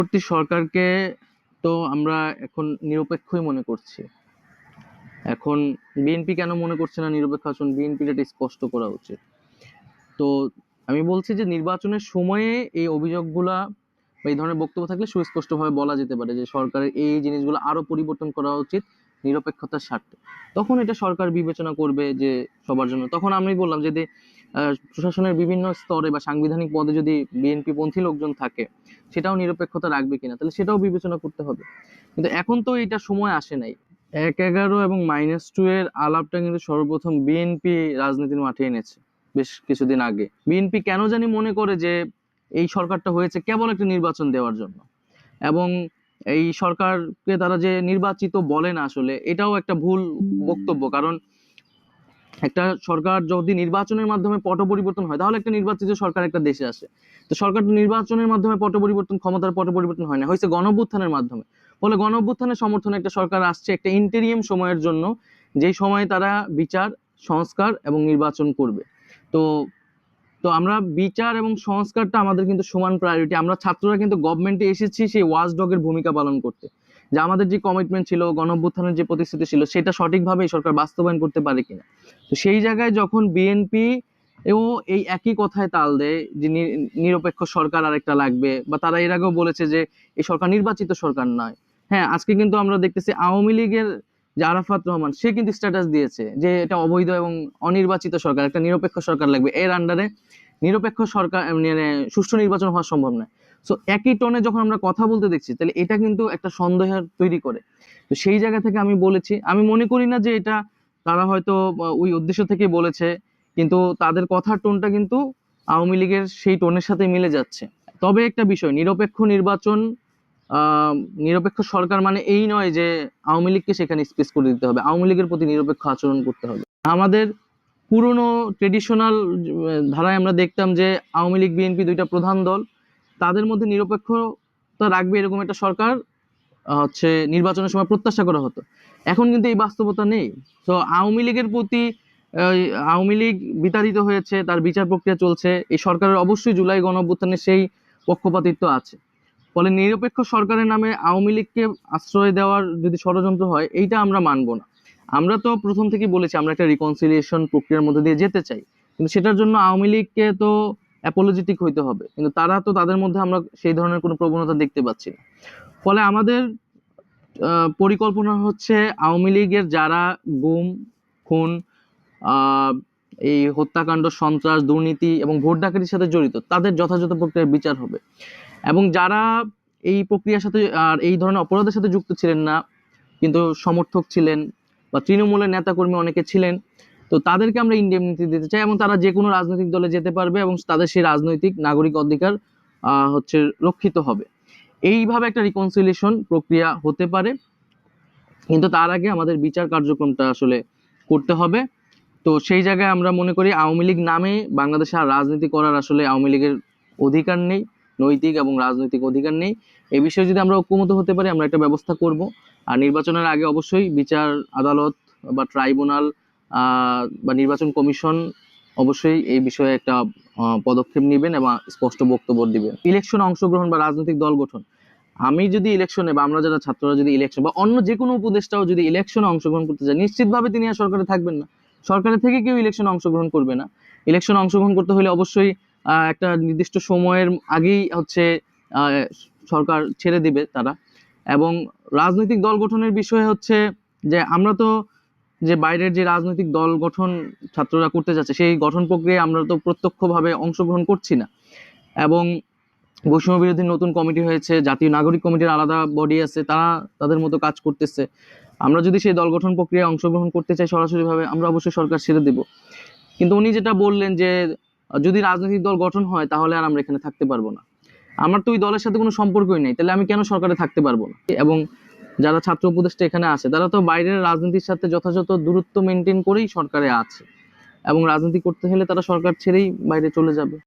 পরবর্তী সরকারকে তো আমরা এখন নিরপেক্ষই মনে করছি। এখন বিএনপি কেন মনে করছে না নিরপেক্ষ? আসুন, বিএনপির এটা স্পষ্ট করা উচিত। তো আমি বলছি যে নির্বাচনের সময়ে এই অভিযোগগুলা বা এই ধরনের বক্তব্য থাকলে সুস্পষ্টভাবে বলা যেতে পারে যে সরকারের এই জিনিসগুলো আরো পরিবর্তন করা উচিত নিরপেক্ষতার স্বার্থে। তখন এটা সরকার বিবেচনা করবে যে সবার জন্য। তখন আমি বললাম যদি প্রশাসনের বিভিন্ন স্তরে বা সাংবিধানিক পদে যদি বিএনপি পন্থী লোকজন থাকে, সেটাও নিরপেক্ষতা রাখবে কিনা, তাহলে সেটাও বিবেচনা করতে হবে। কিন্তু এখন তো এটা সময় আসে নাই। 1-11 এবং -2 এর আলাপটা কিন্তু সর্বপ্রথম বিএনপি রাজনীতির মাঠে এনেছে বেশ কিছুদিন আগে। বিএনপি কেন জানি মনে করে যে এই সরকারটা হয়েছে কেবল একটা নির্বাচন দেওয়ার জন্য, এবং এই সরকারকে তারা যে নির্বাচিত বলে না, আসলে এটাও একটা ভুল বক্তব্য। কারণ একটা সরকার যদি নির্বাচনের মাধ্যমে পট পরিবর্তন হয়, তাহলে একটা নির্বাচিত সরকার একটা দেশে আসে। তো সরকার নির্বাচনের মাধ্যমে পট পরিবর্তন, ক্ষমতার পট পরিবর্তন হয় না, হয়েছে গণঅভ্যুত্থানের মাধ্যমে। ফলে গণঅভ্যুত্থানের সমর্থনে একটা সরকার আসছে একটা ইন্টেরিয়াম সময়ের জন্য, যেই সময় তারা বিচার, সংস্কার এবং নির্বাচন করবে। তো তো আমরা বিচার এবং সংস্কারটা আমাদের কিন্তু সমান প্রায়োরিটি। আমরা ছাত্ররা কিন্তু গভর্নমেন্টে এসেছি সেই ওয়াচডগের ভূমিকা পালন করতে, যে আমাদের যে কমিটমেন্ট ছিল, গণঅভ্যুত্থানের যে প্রতিশ্রুতি ছিল, সেটা সঠিকভাবে এই সরকার বাস্তবায়ন করতে পারে কিনা। তো সেই জায়গায় যখন বিএনপি ও এই একই কথায় তাল দেয় যে নিরপেক্ষ সরকার আরেকটা লাগবে, বা তারা এর আগেও বলেছে যে এই সরকার নির্বাচিত সরকার নয়। হ্যাঁ, আজকে কিন্তু আমরা দেখতেছি আওয়ামী লীগের যে আরাফাত রহমান, সে কিন্তু স্ট্যাটাস দিয়েছে যে এটা অবৈধ এবং অনির্বাচিত সরকার, একটা নিরপেক্ষ সরকার লাগবে, এর আন্ডারে নিরপেক্ষ সরকার মানে সুষ্ঠু নির্বাচন হওয়া সম্ভব নয়। সো একই টনে যখন আমরা কথা বলতে দেখছি, তাহলে এটা কিন্তু একটা সন্দেহ তৈরি করে। তো সেই জায়গা থেকে আমি বলেছি, আমি মনে করি না যে এটা তারা হয়তো ওই উদ্দেশ্য থেকে বলেছে, কিন্তু তাদের কথার টোনটা কিন্তু আওয়ামী লীগের সেই টোনের সাথে মিলে যাচ্ছে। তবে একটা বিষয়, নিরপেক্ষ নির্বাচন, নিরপেক্ষ সরকার মানে এই নয় যে আওয়ামী লীগকে সেখানে স্পেস করে দিতে হবে, আওয়ামী লীগের প্রতি নিরপেক্ষ আচরণ করতে হবে। আমাদের পুরনো ট্রেডিশনাল ধারায় আমরা দেখতাম যে আওয়ামী লীগ বিএনপি দুইটা প্রধান দল, তাদের মধ্যে নিরপেক্ষতা রাখবে এরকম একটা সরকার হচ্ছে নির্বাচনের সময় প্রত্যাশা করা হতো। এখন কিন্তু এই বাস্তবতা নেই। তো আওয়ামী লীগের প্রতি আওয়ামী লীগ বিতাড়িত হয়েছে, তার বিচার প্রক্রিয়া চলছে, এই সরকারের অবশ্যই জুলাই গণঅভ্যুত্থানের সেই পক্ষপাতিত্ব আছে। ফলে নিরপেক্ষ সরকারের নামে আওয়ামী লীগকে আশ্রয় দেওয়ার যদি ষড়যন্ত্র হয়, এইটা আমরা মানব না। আমরা তো প্রথম থেকেই বলেছি আমরা একটা রিকনসিলিয়েশন প্রক্রিয়ার মধ্যে দিয়ে যেতে চাই, কিন্তু সেটার জন্য আওয়ামী লীগকে তো অ্যাপোলজেটিক হইতে হবে, কিন্তু তারা তো, তাদের মধ্যে আমরা সেই ধরনের কোনো প্রবণতা দেখতে পাচ্ছি না। ফলে আমাদের পরিকল্পনা হচ্ছে আওয়ামী লীগের যারা গুম, খুন, আহ এই হত্যাকাণ্ড, সন্ত্রাস, দুর্নীতি এবং ভোট ডাকাতির সাথে জড়িত, তাদের যথাযথ প্রক্রিয়ার বিচার হবে। এবং যারা এই প্রক্রিয়ার সাথে আর এই ধরনের অপরাধের সাথে যুক্ত ছিলেন না, কিন্তু সমর্থক ছিলেন বা তৃণমূলের নেতাকর্মী অনেকে ছিলেন, তো তাদেরকে আমরা ইন্ডেমনিটি দিতে চাই, এবং তারা যে কোনো রাজনৈতিক দলে যেতে পারবে এবং তাদের সেই রাজনৈতিক নাগরিক অধিকার হচ্ছে রক্ষিত হবে। এইভাবে একটা রিকনসিলিয়েশন প্রক্রিয়া হতে পারে, কিন্তু তার আগে আমাদের বিচার কার্যক্রমটা আসলে করতে হবে। তো সেই জায়গায় আমরা মনে করি আওয়ামী লীগ নামে বাংলাদেশে আর রাজনীতি করার আসলে আওয়ামী লীগের অধিকার নেই, নৈতিক এবং রাজনৈতিক অধিকার নেই। এই বিষয়ে যদি আমরা ঐক্যমত হতে পারি, আমরা একটা ব্যবস্থা করব। আর নির্বাচনের আগে অবশ্যই বিচার আদালত বা ট্রাইব্যুনাল বা নির্বাচন কমিশন অবশ্যই এই বিষয়ে একটা পদক্ষেপ নেবেন এবং স্পষ্ট বক্তব্য দিবেন। ইলেকশনে অংশগ্রহণ বা রাজনৈতিক দল গঠন, আমি যদি ইলেকশনে বা আমরা যারা ছাত্ররা যদি ইলেকশন বা অন্য যে কোনো উপদেষ্টাও যদি ইলেকশনে অংশগ্রহণ করতে চায়, নিশ্চিতভাবে তিনি আর সরকারে থাকবেন না। সরকারের থেকে কেউ ইলেকশনে অংশগ্রহণ করবে না। ইলেকশনে অংশগ্রহণ করতে হলে অবশ্যই একটা নির্দিষ্ট সময়ের আগেই হচ্ছে আহ, সরকার ছেড়ে দিবে তারা। এবং রাজনৈতিক দল গঠনের বিষয় হচ্ছে যে আমরা তো যে বাইরের যে রাজনৈতিক দল গঠন ছাত্ররা করতে যাচ্ছে, সেই গঠন প্রক্রিয়ায় আমরা তো প্রত্যক্ষভাবে অংশগ্রহণ করছি না। এবং বৈষম্য বিরোধী নতুন কমিটি হয়েছে, জাতীয় নাগরিক কমিটির আলাদা বডি আছে, তারা তাদের মতো কাজ করতেছে। আমরা যদি সেই দল গঠন প্রক্রিয়ায় অংশগ্রহণ করতে চাই সরাসরিভাবে, আমরা অবশ্যই সরকার ছেড়ে দেব। কিন্তু উনি যেটা বললেন যে যদি রাজনৈতিক দল গঠন হয় তাহলে আর আমরা এখানে থাকতে পারবো না, আমার তো ওই দলের সাথে কোনো সম্পর্কই নেই, তাহলে আমি কেন সরকারে থাকতে পারবো না? এবং যারা ছাত্র উপদেষ্টা এখানে আছে, তারা তো বাইরের রাজনীতির সাথে যথাযথ দূরত্ব মেনটেন করেই সরকারে আছে, এবং রাজনীতি করতে হলে তারা সরকার ছেড়েই বাইরে চলে যাবে।